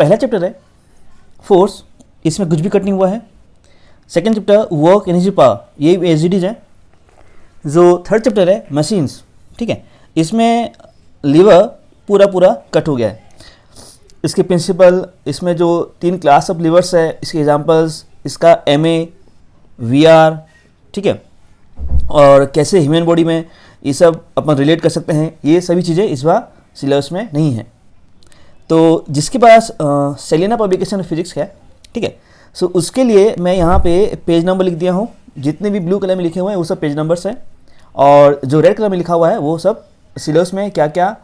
पहला चैप्टर है फोर्स, इसमें कुछ भी कट नहीं हुआ है। Second chapter work energy power, ये एसजीडीज है। जो थर्ड चैप्टर है मशीन्स, ठीक है, इसमें लीवर पूरा कट हो गया है। इसके प्रिंसिपल, इसमें जो 3 क्लास ऑफ लीवर्स है, इसके एग्जांपल्स, इसका एमए, वीआर, ठीक है, और कैसे ह्यूमन बॉडी में ये सब अपन रिलेट कर सकते हैं, ये सभी चीज़ें इस बार सिलेबस में नहीं है। तो जिसके पास सेलिना पब्लिकेशन फिजिक्स है, ठीक है, सो उसके लिए मैं यहाँ पे पेज नंबर लिख दिया हूँ। जितने भी ब्लू कलर में लिखे हुए हैं वो सब पेज नंबर्स हैं, और जो रेड कलर में लिखा हुआ है वो सब सिलेबस में क्या क्या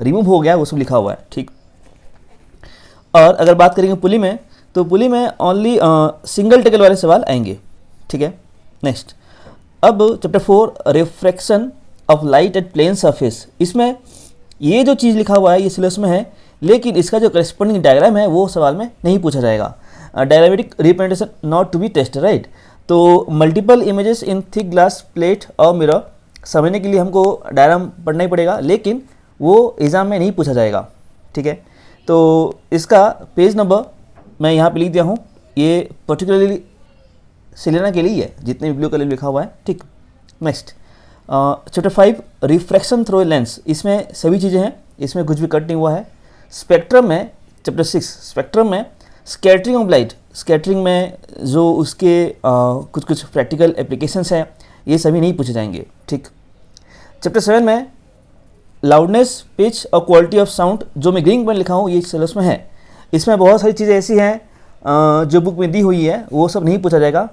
रिमूव हो गया वो सब लिखा हुआ है, ठीक। और अगर बात करेंगे पुली में, तो पुली में ओनली सिंगल टेकल वाले सवाल आएंगे, ठीक है। नेक्स्ट, अब chapter 4 refraction of light at plane surface, इसमें ये जो चीज़ लिखा हुआ है ये सिलेबस में है, लेकिन इसका जो करस्पॉन्डिंग डायग्राम है वो सवाल में नहीं पूछा जाएगा। Diagrammatic representation not to be test, right. तो multiple images in thick glass plate और मिरर समझने के लिए हमको डायग्राम पढ़ना ही पड़ेगा, लेकिन वो एग्ज़ाम में नहीं पूछा जाएगा, ठीक है। तो इसका पेज नंबर मैं यहाँ पे लिख दिया हूँ, ये पर्टिकुलरली सेलेना के लिए है, जितने भी ब्लू कलर लिखा हुआ है, ठीक। Next, chapter 5 refraction through lens, इसमें सभी चीज़ें हैं, इसमें कुछ भी कट नहीं हुआ है। स्पेक्ट्रम में चैप्टर 6 स्पेक्ट्रम में स्कैटरिंग ऑफ लाइट, स्कैटरिंग में जो उसके कुछ प्रैक्टिकल एप्लीकेशंस हैं ये सभी नहीं पूछे जाएंगे, ठीक। चैप्टर 7 में लाउडनेस, पिच और क्वालिटी ऑफ साउंड, जो मैं ग्रीन में लिखा हूँ ये सिलेबस में है। इसमें बहुत सारी चीज़ें ऐसी हैं जो बुक में दी हुई है, वो सब नहीं पूछा जाएगा।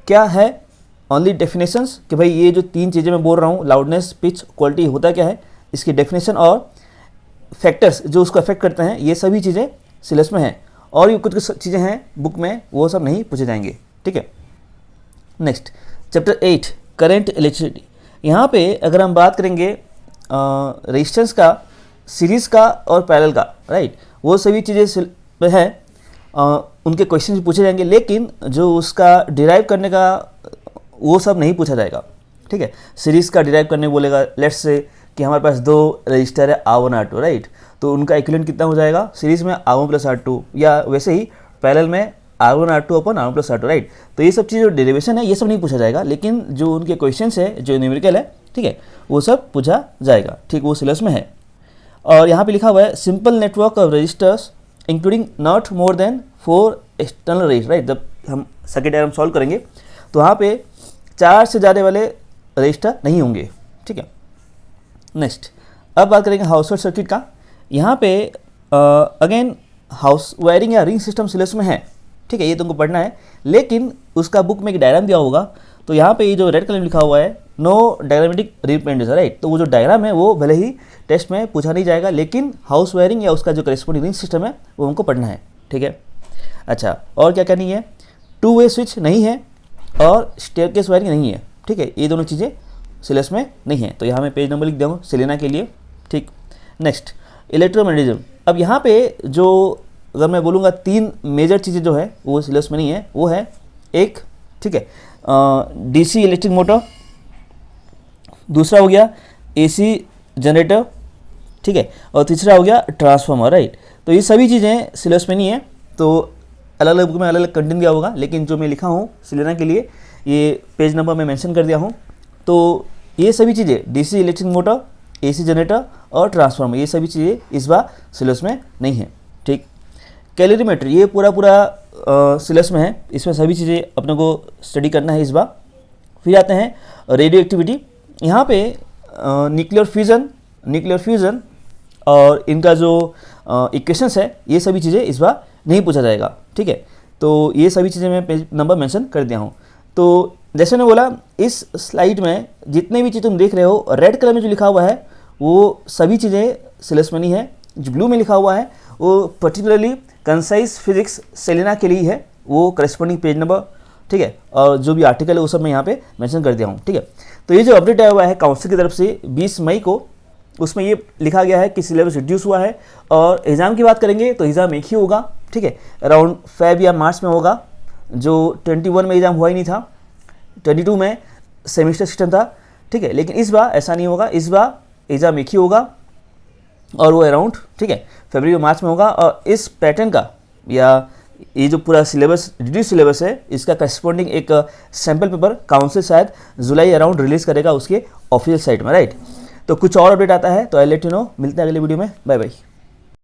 क्या है ओनली डेफिनेशंस, कि भाई ये जो 3 चीज़ें मैं बोल रहा हूँ, लाउडनेस, पिच, क्वालिटी, होता क्या है, इसकी डेफिनेशन और फैक्टर्स जो उसको अफेक्ट करते हैं, ये सभी चीज़ें सिलेबस में हैं। और भी कुछ चीज़ें हैं बुक में, वो सब नहीं पूछे जाएंगे, ठीक है। नेक्स्ट, चैप्टर 8 करंट इलेक्ट्रिसिटी, यहाँ पे अगर हम बात करेंगे रेजिस्टेंस का, सीरीज़ का और पैरेलल का, राइट, वो सभी चीज़ें हैं, उनके क्वेश्चन भी पूछे जाएंगे, लेकिन जो उसका डिराइव करने का वो सब नहीं पूछा जाएगा, ठीक है। सीरीज़ का डिराइव करने बोलेगा, लेट्स से कि हमारे पास 2 रजिस्टर है R1 R2, राइट, तो उनका इक्विवेलेंट कितना हो जाएगा सीरीज़ में R1 + R2, या वैसे ही पैरेलल में R1 R2 अपन R1 + R2, राइट। तो ये सब चीज़ जो डेरिवेशन है ये सब नहीं पूछा जाएगा, लेकिन जो उनके क्वेश्चंस है जो न्यूमेरिकल है, ठीक है, वो सब पूछा जाएगा, ठीक, वो सिलेबस में है। और यहाँ पे लिखा हुआ है simple network of resistors including not more than 4 external resistor, right. जब हम सर्किट डायग्राम सॉल्व करेंगे तो वहाँ पे 4 से ज़्यादा वाले रजिस्टर नहीं होंगे, ठीक है। नेक्स्ट, अब बात करेंगे हाउस होल्ड सर्किट का। यहाँ पे अगेन हाउस वायरिंग या रिंग सिस्टम सिलेबस में है, ठीक है, ये तुमको पढ़ना है, लेकिन उसका बुक में एक डायग्राम दिया होगा, तो यहाँ पे ये जो रेड कलर में लिखा हुआ है नो डायग्रामेटिक रिप्रेजेंटेशन, राइट, तो वो जो डायग्राम है वो भले ही टेस्ट में पूछा नहीं जाएगा, लेकिन हाउस वायरिंग या उसका जो करेस्पॉन्डिंग रिंग सिस्टम है वो हमको पढ़ना है, ठीक है। अच्छा, और क्या क्या नहीं है, 2 वे स्विच नहीं है और स्टेयरकेस वायरिंग नहीं है, ठीक है, ये दोनों चीज़ें सिलेबस में नहीं है। तो यहाँ मैं पेज नंबर लिख दूँगा सेलेना के लिए, ठीक। नेक्स्ट, इलेक्ट्रोमैग्नेटिज्म, अब यहाँ पे जो अगर मैं बोलूँगा 3 मेजर चीज़ें जो है वो सिलेबस में नहीं है, वो है एक, ठीक है, DC इलेक्ट्रिक मोटर, दूसरा हो गया AC जनरेटर, ठीक है, और तीसरा हो गया ट्रांसफार्मर, राइट। तो ये सभी चीज़ें सिलेबस में नहीं है, तो अलग अलग बुक में अलग अलग कंटेंट दिया होगा, लेकिन जो मैं लिखा हूँ सिलेना के लिए ये पेज नंबर में मेंशन कर दिया हूँ। तो ये सभी चीज़ें DC electric motor, AC generator और ट्रांसफार्मर, ये सभी चीज़ें इस बार सिलेबस में नहीं है, ठीक। कैलोरीमीटर, ये पूरा सिलेबस में है, इसमें सभी चीज़ें अपने को स्टडी करना है इस बार। फिर आते हैं रेडियो एक्टिविटी, यहाँ पे न्यूक्लियर फ्यूज़न और इनका जो इक्वेशंस है ये सभी चीज़ें इस बार नहीं पूछा जाएगा, ठीक है। तो ये सभी चीज़ें मैं पेज नंबर मेंशन कर दिया हूँ। तो जैसे मैंने बोला, इस स्लाइड में जितने भी चीज़ तुम देख रहे हो रेड कलर में जो लिखा हुआ है वो सभी चीज़ें सिलेबस में नहीं है, जो ब्लू में लिखा हुआ है वो पर्टिकुलरली कंसाइज फिजिक्स सेलेना के लिए है, वो करस्पॉन्डिंग पेज नंबर, ठीक है, और जो भी आर्टिकल है वो सब मैं यहाँ पे मेंशन कर दिया हूँ, ठीक है। तो ये जो अपडेट आया हुआ है काउंसिल की तरफ से 20 मई को, उसमें ये लिखा गया है कि सिलेबस रिड्यूस हुआ है, और एग्ज़ाम की बात करेंगे तो एग्ज़ाम एक ही होगा, ठीक है, अराउंड फेब या मार्च में होगा, जो 21 में एग्ज़ाम हुआ ही नहीं था, 22 में सेमिस्टर सिस्टम था, ठीक है, लेकिन इस बार ऐसा नहीं होगा, इस बार एग्ज़ाम एक ही होगा और वो अराउंड, ठीक है, फरवरी और मार्च में होगा। और इस पैटर्न का या ये जो पूरा सिलेबस रिड्यूस सिलेबस है इसका करस्पॉन्डिंग एक सैम्पल पेपर काउंसिल शायद जुलाई अराउंड रिलीज़ करेगा उसके ऑफिशियल साइट में, राइट। तो कुछ और अपडेट आता है तो आई लेट यू नो। मिलते हैं अगले वीडियो में, बाय बाय।